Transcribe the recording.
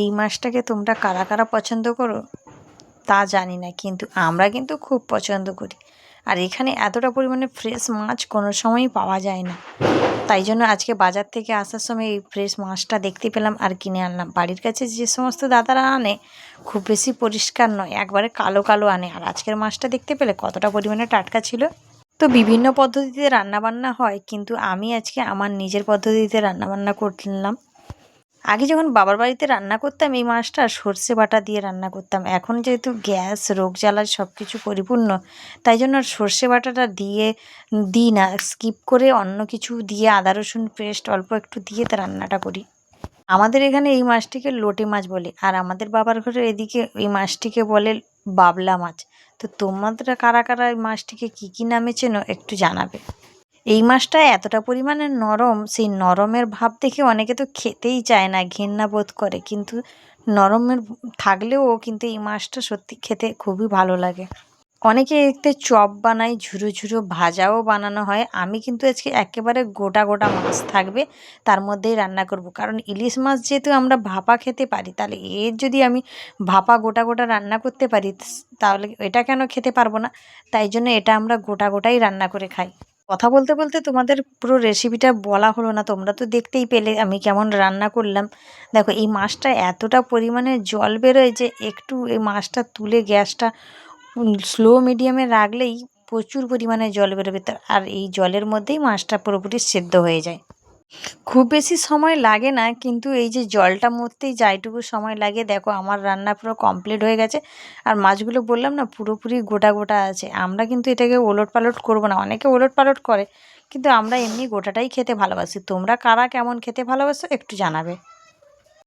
এই মাছটাকে তোমরা কারা কারা পছন্দ করো তা জানি না, কিন্তু আমরা কিন্তু খুব পছন্দ করি। আর এখানে এতটা পরিমাণে ফ্রেশ মাছ কোনো সময়ই পাওয়া যায় না, তাই জন্য আজকে বাজার থেকে আসার সময় এই ফ্রেশ মাছটা দেখতে পেলাম আর কিনে আনলাম। বাড়ির কাছে যে সমস্ত দাদারা আনে খুব বেশি পরিষ্কার নয়, একবারে কালো কালো আনে, আর আজকের মাছটা দেখতে পেলে কতটা পরিমাণে টাটকা ছিল। তো বিভিন্ন পদ্ধতিতে রান্নাবান্না হয়, কিন্তু আমি আজকে আমার নিজের পদ্ধতিতে রান্নাবান্না করলাম। আগে যখন বাবার বাড়িতে রান্না করতাম এই মাছটা সর্ষে বাটা দিয়ে রান্না করতাম। এখন যেহেতু গ্যাস রোগ জ্বালায় সব কিছু পরিপূর্ণ, তাই জন্য আর সর্ষে বাটাটা দিই না, স্কিপ করে অন্য কিছু দিয়ে আদা রসুন পেস্ট অল্প একটু দিয়ে তা রান্নাটা করি। আমাদের এখানে এই মাছটিকে লোটে মাছ বলে, আর আমাদের বাবার ঘরে এদিকে এই মাছটিকে বলে বাবলা মাছ। তো তোমরা কারা কারা এই মাছটিকে কী কী নামে চেনো একটু জানাবে। এই মাছটা এতটা পরিমাণে নরম, সেই নরমের ভাব দেখে অনেকে তো খেতেই চায় না, ঘেন্না বোধ করে, কিন্তু নরমের থাকলেও কিন্তু এই মাছটা সত্যি খেতে খুবই ভালো লাগে। অনেকে এতে চপ বানায়, ঝুরো ঝুরো ভাজাও বানানো হয়। আমি কিন্তু আজকে একেবারে গোটা গোটা মাছ থাকবে তার মধ্যেই রান্না করব, কারণ ইলিশ মাছ যেহেতু আমরা ভাপা খেতে পারি, তাহলে এর যদি আমি ভাপা গোটা গোটা রান্না করতে পারি তাহলে এটা কেন খেতে পারবো না। তাই জন্য এটা আমরা গোটা গোটাই রান্না করে খাই। কথা বলতে বলতে তোমাদের পুরো রেসিপিটা বলা হলো না, তোমরা তো দেখতেই পেলে আমি কেমন রান্না করলাম। দেখো এই মাছটা এতটা পরিমাণে জল বেরোয় যে একটু এই মাছটা তুলে গ্যাসটা স্লো মিডিয়ামে রাখলেই প্রচুর পরিমাণে জল বেরোবে, আর এই জলের মধ্যেই মাছটা পুরোপুরি সেদ্ধ হয়ে যায়। খুব বেশি সময় লাগে না, কিন্তু এই যে জলটা মরতেই যাইটুকু সময় লাগে। দেখো আমার রান্না পুরো কমপ্লিট হয়ে গেছে, আর মাছগুলো বললাম না পুরোপুরি গোটা গোটা আছে। আমরা কিন্তু এটাকে ওলট পালট করবো না, অনেকে ওলট পালট করে, কিন্তু আমরা এমনি গোটাটাই খেতে ভালোবাসি। তোমরা কারা কেমন খেতে ভালোবাসো একটু জানাবে।